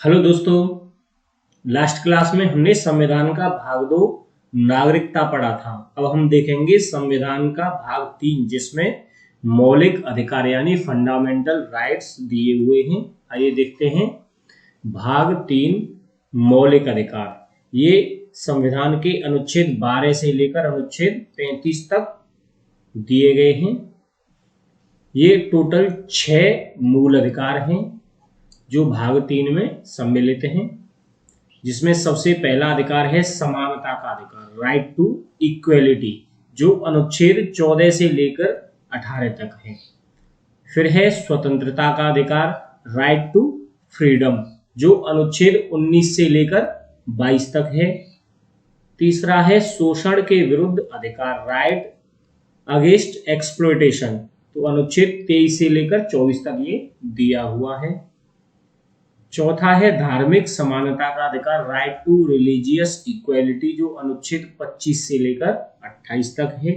Hello दोस्तों। Last class में हमने संविधान का भाग 2 नागरिकता पढ़ा था। अब हम देखेंगे संविधान का भाग 3 जिसमें मौलिक अधिकार यानी फंडामेंटल राइट्स दिए हुए हैं। आइए देखते हैं। भाग 3 मौलिक अधिकार, ये संविधान के अनुच्छेद 12 से लेकर अनुच्छेद 35 तक दिए गए हैं। ये टोटल 6 मूल अधिकार हैं जो भाग 3 में सम्मिलित हैं, जिसमें सबसे पहला अधिकार है समानता का अधिकार, राइट टू इक्वेलिटी, जो अनुच्छेद 14 से लेकर 18 तक है। फिर है स्वतंत्रता का अधिकार, राइट टू फ्रीडम, जो अनुच्छेद 19 से लेकर 22 तक है। तीसरा है शोषण के विरुद्ध अधिकार, राइट अगेंस्ट एक्सप्लॉयटेशन, तो अनुच्छेद 23 से लेकर 24 तक ये दिया हुआ है। चौथा है धार्मिक समानता का अधिकार, राइट टू रिलीजियस इक्वेलिटी, जो अनुच्छेद 25 से लेकर 28 तक है।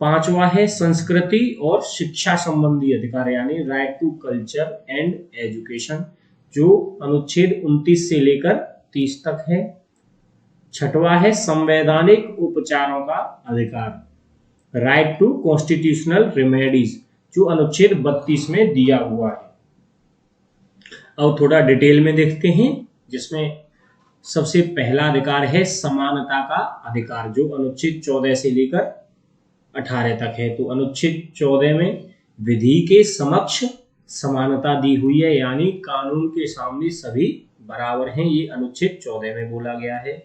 पांचवा है संस्कृति और शिक्षा संबंधी अधिकार यानी right to culture and education, जो अनुच्छेद 29 से लेकर 30 तक है। छठवा है संवैधानिक उपचारों का अधिकार, राइट टू कॉन्स्टिट्यूशनल रेमेडीज, जो अनुच्छेद 32 में दिया हुआ है। अब थोड़ा डिटेल में देखते हैं, जिसमें सबसे पहला अधिकार है समानता का अधिकार, जो अनुच्छेद 14 से लेकर 18 तक है। तो अनुच्छेद 14 में विधि के समक्ष समानता दी हुई है, यानी कानून के सामने सभी बराबर हैं, ये अनुच्छेद 14 में बोला गया है।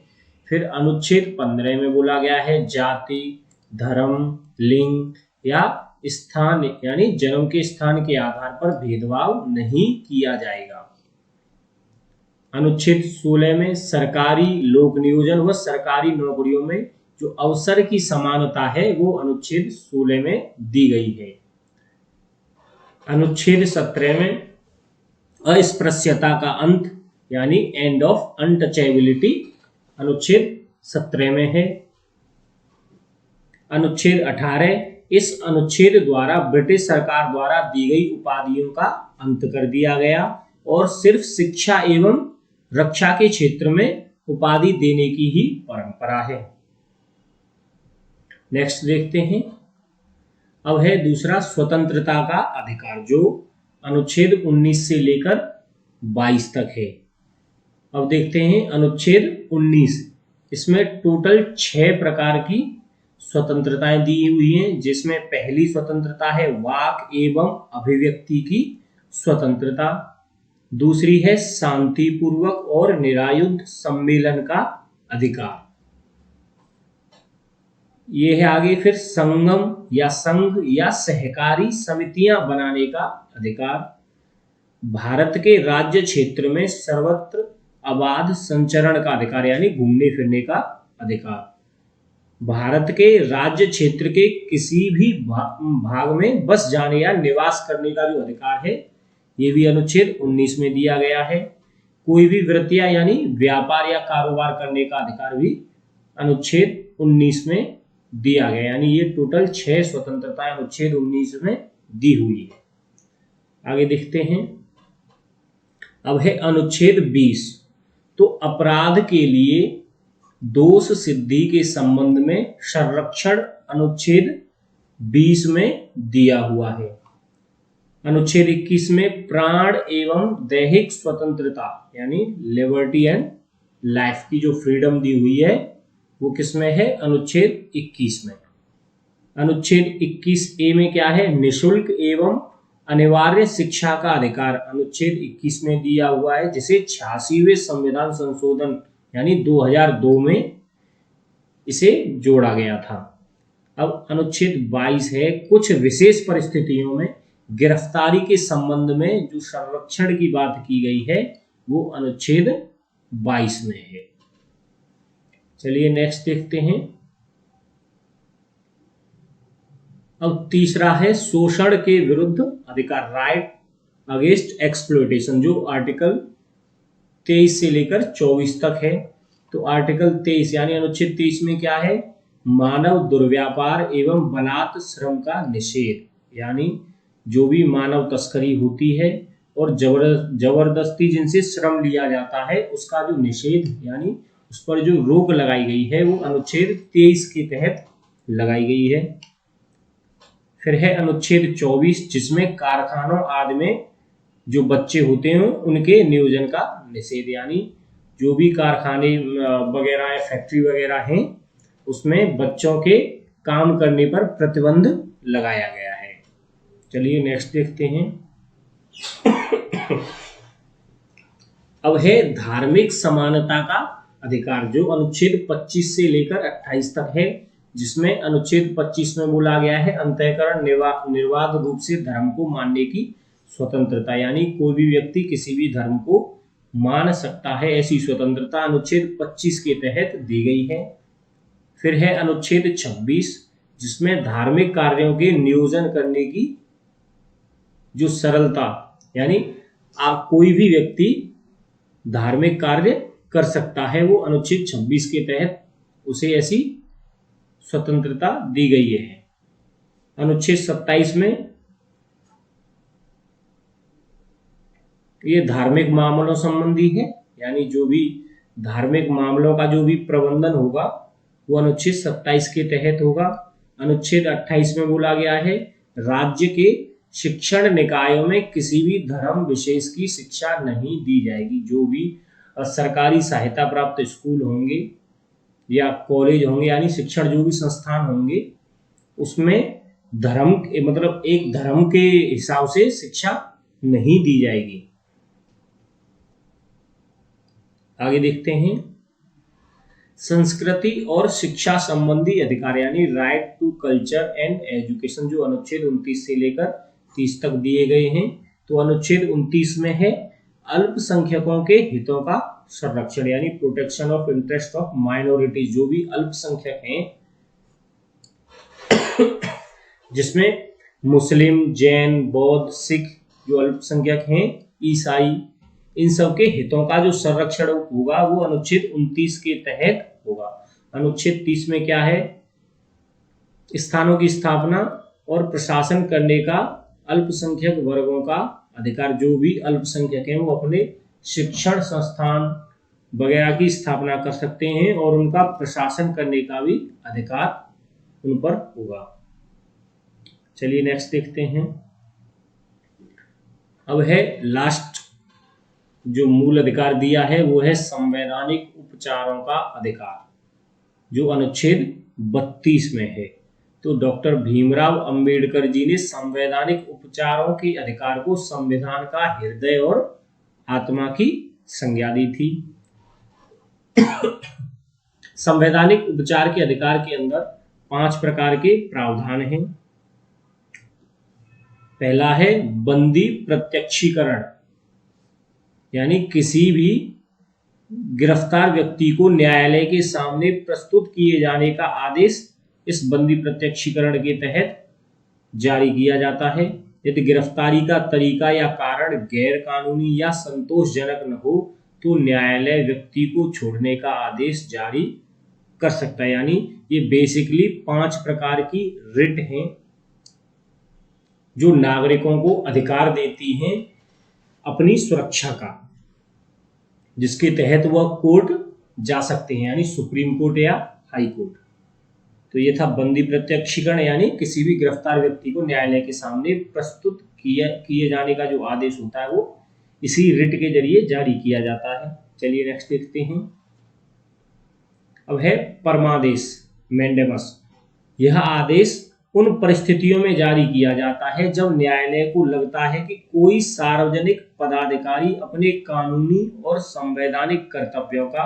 फिर अनुच्छेद 15 में बोला गया है जाति, धर्म, लिंग या स्थान यानी जन्म के स्थान के आधार पर भेदभाव नहीं किया जाएगा। अनुच्छेद 16 में सरकारी लोक नियोजन व सरकारी नौकरियों में जो अवसर की समानता है वो अनुच्छेद 16 में दी गई है। अनुच्छेद 17 में अस्पृश्यता का अंत यानी एंड ऑफ अनटचेबिलिटी अनुच्छेद 17 में है। अनुच्छेद 18, इस अनुच्छेद द्वारा ब्रिटिश सरकार द्वारा दी गई उपाधियों का अंत कर दिया गया और सिर्फ शिक्षा एवं रक्षा के क्षेत्र में उपाधि देने की ही परंपरा है। नेक्स्ट देखते हैं। अब है दूसरा स्वतंत्रता का अधिकार, जो अनुच्छेद 19 से लेकर 22 तक है। अब देखते हैं अनुच्छेद 19, इसमें टोटल 6 प्रकार की स्वतंत्रताएं दी हुई हैं, जिसमें पहली स्वतंत्रता है वाक एवं अभिव्यक्ति की स्वतंत्रता। दूसरी है शांतिपूर्वक और निरायुध सम्मेलन का अधिकार। ये है आगे फिर संगम या संघ या सहकारी समितियां बनाने का अधिकार। भारत के राज्य क्षेत्र में सर्वत्र अबाध संचरण का अधिकार यानी घूमने फिरने का अधिकार। भारत के राज्य क्षेत्र के किसी भी भाग में बस जाने या निवास करने का जो अधिकार है ये भी अनुच्छेद 19 में दिया गया है। कोई भी वृत्तियां यानी व्यापार या कारोबार करने का अधिकार भी अनुच्छेद 19 में दिया गया, यानी ये टोटल 6 स्वतंत्रताएं अनुच्छेद 19 में दी हुई है। आगे देखते हैं। अब है अनुच्छेद 20, तो अपराध के लिए दोष सिद्धि के संबंध में संरक्षण अनुच्छेद 20 में दिया हुआ है। अनुच्छेद 21 में प्राण एवं दैहिक स्वतंत्रता यानी लिबर्टी एंड लाइफ की जो फ्रीडम दी हुई है वो किसमें है? अनुच्छेद 21 में। अनुच्छेद 21A में क्या है? निःशुल्क एवं अनिवार्य शिक्षा का अधिकार अनुच्छेद 21 में दिया हुआ है, जिसे 86वें संविधान संशोधन यानी 2002 में इसे जोड़ा गया था। अब अनुच्छेद 22 है कुछ विशेष परिस्थितियों में गिरफ्तारी के संबंध में जो संरक्षण की बात की गई है वो अनुच्छेद 22 में है। चलिए नेक्स्ट देखते हैं। अब तीसरा है शोषण के विरुद्ध अधिकार, राइट अगेंस्ट एक्सप्लॉयटेशन, जो आर्टिकल 23 से लेकर 24 तक है। तो आर्टिकल 23 यानी अनुच्छेद 23 में क्या है? मानव दुर्व्यापार एवं बलात् श्रम का निषेध, यानी जो भी मानव तस्करी होती है और जबरदस्ती जिनसे श्रम लिया जाता है उसका जो निषेध यानी उस पर जो रोक लगाई गई है वो अनुच्छेद 23 के तहत लगाई गई है। फिर है अनुच्छेद 24 जिसमें कारखानों आदि में जो बच्चे होते हैं उनके नियोजन का निषेध, यानी जो भी कारखाने वगैरह फैक्ट्री वगैरह हैं उसमें बच्चों के काम करने पर प्रतिबंध लगाया गया है। चलिए नेक्स्ट देखते हैं। अब है धार्मिक समानता का अधिकार जो अनुच्छेद 25 से लेकर 28 तक है, जिसमें अनुच्छेद 25 में बोला गया है अंतःकरण निर्बाध रूप से धर्म को मानने की स्वतंत्रता, यानी कोई भी व्यक्ति किसी भी धर्म को मान सकता है, ऐसी स्वतंत्रता अनुच्छेद 25 के तहत दी गई है। फिर है अनुच्छेद 26 जिसमें धार्मिक कार्यों के नियोजन करने की जो सरलता, यानी आप कोई भी व्यक्ति धार्मिक कार्य कर सकता है, वो अनुच्छेद 26 के तहत उसे ऐसी स्वतंत्रता दी गई है। अनुच्छेद 27 में ये धार्मिक मामलों संबंधी है, यानी जो भी धार्मिक मामलों का जो भी प्रबंधन होगा वो अनुच्छेद 27 के तहत होगा। अनुच्छेद 28 में बोला गया है राज्य के शिक्षण निकायों में किसी भी धर्म विशेष की शिक्षा नहीं दी जाएगी। जो भी सरकारी सहायता प्राप्त स्कूल होंगे या कॉलेज होंगे, यानी शिक्षण जो भी संस्थान होंगे उसमें धर्म मतलब एक धर्म के हिसाब से शिक्षा नहीं दी जाएगी। आगे देखते हैं संस्कृति और शिक्षा संबंधी अधिकार यानी right to culture and education जो अनुच्छेद 29 से लेकर 30 तक दिए गए हैं। तो अनुच्छेद 29 में है अल्पसंख्यकों के हितों का संरक्षण यानी protection of interest of minorities, जो भी अल्पसंख्यक हैं जिसमें मुस्लिम, जैन, बौद्ध, सिख जो अल्पसंख्यक हैं, ईसाई, इन सब के हितों का जो संरक्षण होगा वो अनुच्छेद 29 के तहत होगा। अनुच्छेद 30 में क्या है, स्थानों की स्थापना और प्रशासन करने का अल्पसंख्यक वर्गों का अधिकार। जो भी अल्पसंख्यक हैं वो अपने शिक्षण संस्थान वगैरह की स्थापना कर सकते हैं और उनका प्रशासन करने का भी अधिकार उन पर होगा। चलिए नेक्स्ट देखते हैं। अब है लास्ट जो मूल अधिकार दिया है वो है संवैधानिक उपचारों का अधिकार जो अनुच्छेद 32 में है। तो डॉक्टर भीमराव अंबेडकर जी ने संवैधानिक उपचारों के अधिकार को संविधान का हृदय और आत्मा की संज्ञा दी थी। संवैधानिक उपचार के अधिकार के अंदर 5 प्रकार के प्रावधान हैं। पहला है बंदी प्रत्यक्षीकरण, यानी किसी भी गिरफ्तार व्यक्ति को न्यायालय के सामने प्रस्तुत किए जाने का आदेश इस बंदी प्रत्यक्षीकरण के तहत जारी किया जाता है। यदि गिरफ्तारी का तरीका या कारण गैर कानूनी या संतोषजनक न हो तो न्यायालय व्यक्ति को छोड़ने का आदेश जारी कर सकता है। यानी ये बेसिकली 5 प्रकार की रिट हैं जो नागरिकों को अधिकार देती हैं अपनी सुरक्षा का, जिसके तहत वह कोर्ट जा सकते हैं, यानी सुप्रीम कोर्ट या हाई कोर्ट। तो ये था बंदी प्रत्यक्षीकरण, यानी किसी भी गिरफ्तार व्यक्ति को न्यायालय के सामने प्रस्तुत किए जाने का जो आदेश होता है वो इसी रिट के जरिए जारी किया जाता है। चलिए नेक्स्ट देखते हैं। अब है परमादेश मैंडेमस। यह आदेश उन परिस्थितियों में जारी किया जाता है जब न्यायालय को लगता है कि कोई सार्वजनिक पदाधिकारी अपने कानूनी और संवैधानिक कर्तव्यों का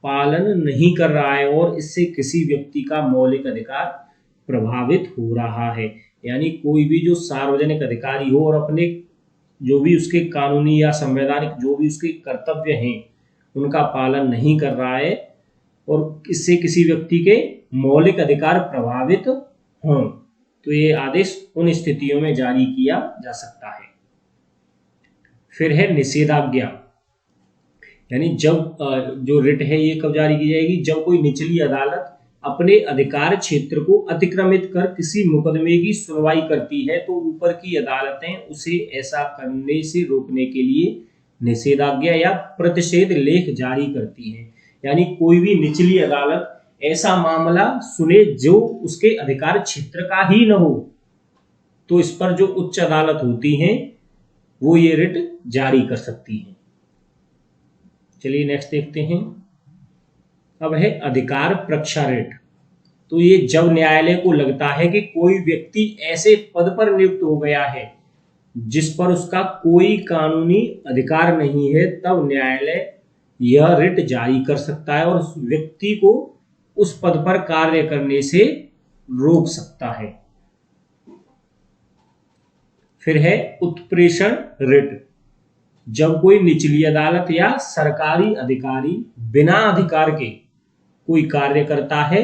पालन नहीं कर रहा है और इससे किसी व्यक्ति का मौलिक अधिकार प्रभावित हो रहा है। यानी कोई भी जो सार्वजनिक अधिकारी हो और अपने जो भी उसके कानूनी या संवैधानिक जो भी उसके कर्तव्य हैं उनका पालन नहीं कर रहा है और इससे किसी व्यक्ति के मौलिक अधिकार प्रभावित हों, तो ये आदेश उन स्थितियों में जारी किया जा सकता है। फिर है निषेधाज्ञा, यानी जब जो रिट है ये कब जारी की जाएगी, जब कोई निचली अदालत अपने अधिकार क्षेत्र को अतिक्रमित कर किसी मुकदमे की सुनवाई करती है तो ऊपर की अदालतें उसे ऐसा करने से रोकने के लिए निषेधाज्ञा या प्रतिषेध लेख जारी करती हैं। यानी कोई भी निचली अदालत ऐसा मामला सुने जो उसके अधिकार क्षेत्र का ही न हो, तो इस पर जो उच्च अदालत होती हैं वो ये रिट जारी कर सकती हैं। चलिए नेक्स्ट देखते हैं। अब है अधिकार प्रक्षा रिट। तो ये जब न्यायालय को लगता है कि कोई व्यक्ति ऐसे पद पर नियुक्त हो गया है जिस पर उसका कोई कानूनी अधिकार नहीं है, तब न्यायालय यह रिट जारी कर सकता है और उस व्यक्ति को उस पद पर कार्य करने से रोक सकता है। फिर है उत्प्रेषण रिट। जब कोई निचली अदालत या सरकारी अधिकारी बिना अधिकार के कोई कार्य करता है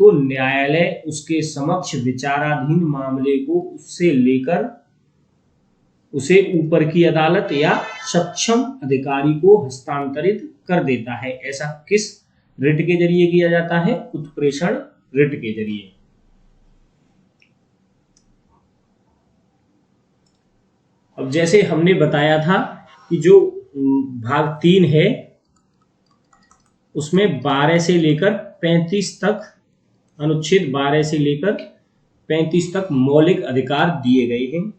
तो न्यायालय उसके समक्ष विचाराधीन मामले को उससे लेकर उसे ऊपर की अदालत या सक्षम अधिकारी को हस्तांतरित कर देता है। ऐसा किस रिट के जरिए किया जाता है? उत्प्रेषण रिट के जरिए। अब जैसे हमने बताया था कि जो भाग 3 है उसमें 12 से लेकर 35 तक, अनुच्छेद 12 से लेकर 35 तक मौलिक अधिकार दिए गए हैं।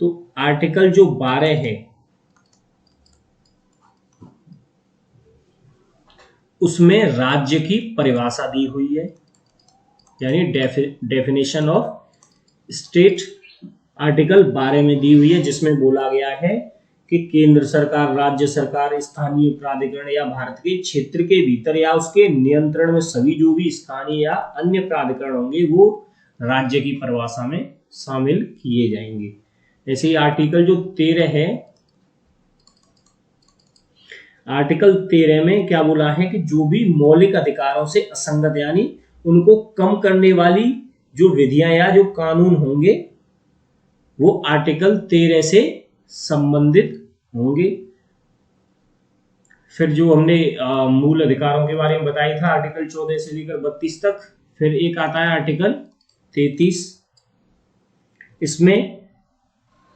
तो आर्टिकल जो 12 है उसमें राज्य की परिभाषा दी हुई है, यानी डेफिनेशन ऑफ स्टेट आर्टिकल 12 में दी हुई है, जिसमें बोला गया है कि केंद्र सरकार, राज्य सरकार, स्थानीय प्राधिकरण या भारत के क्षेत्र के भीतर या उसके नियंत्रण में सभी जो भी स्थानीय या अन्य प्राधिकरण होंगे वो राज्य की परिभाषा में शामिल किए जाएंगे। ऐसे ही आर्टिकल जो 13 है, आर्टिकल 13 में क्या बोला है कि जो भी मौलिक अधिकारों से असंगत यानी उनको कम करने वाली जो विधियां या जो कानून होंगे वो आर्टिकल 13 से संबंधित होंगे। फिर जो हमने मूल अधिकारों के बारे में बताया था आर्टिकल 14 से लेकर 32 तक। फिर एक आता है आर्टिकल 33। इसमें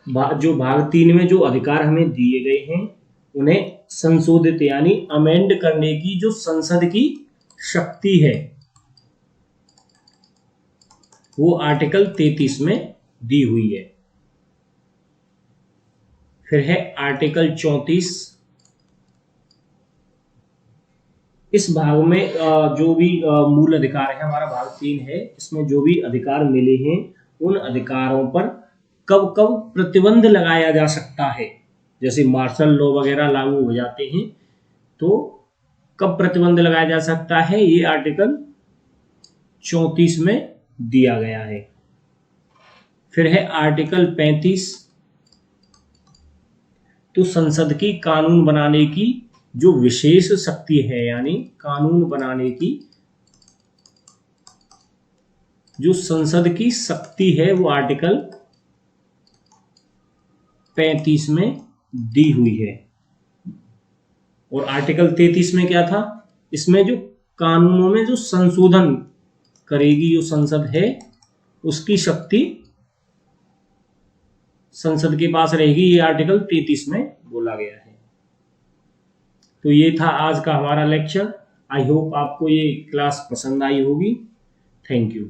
जो भाग 3 में जो अधिकार हमें दिए गए हैं उन्हें संशोधित यानी अमेंड करने की जो संसद की शक्ति है वो आर्टिकल 33 में दी हुई है। फिर है आर्टिकल 34। इस भाग में जो भी मूल अधिकार है, हमारा भाग 3 है, इसमें जो भी अधिकार मिले हैं उन अधिकारों पर कब कब प्रतिबंध लगाया जा सकता है। जैसे मार्शल लॉ वगैरह लागू हो जाते हैं तो कब प्रतिबंध लगाया जा सकता है, ये आर्टिकल 34 में दिया गया है। फिर है आर्टिकल 35। तो संसद की कानून बनाने की जो विशेष शक्ति है, यानी कानून बनाने की जो संसद की शक्ति है वो आर्टिकल 35 में दी हुई है। और आर्टिकल 33 में क्या था, इसमें जो कानूनों में जो संशोधन करेगी जो संसद है उसकी शक्ति संसद के पास रहेगी, ये आर्टिकल 33 में बोला गया है। तो ये था आज का हमारा लेक्चर। आई होप आपको ये क्लास पसंद आई होगी। Thank you.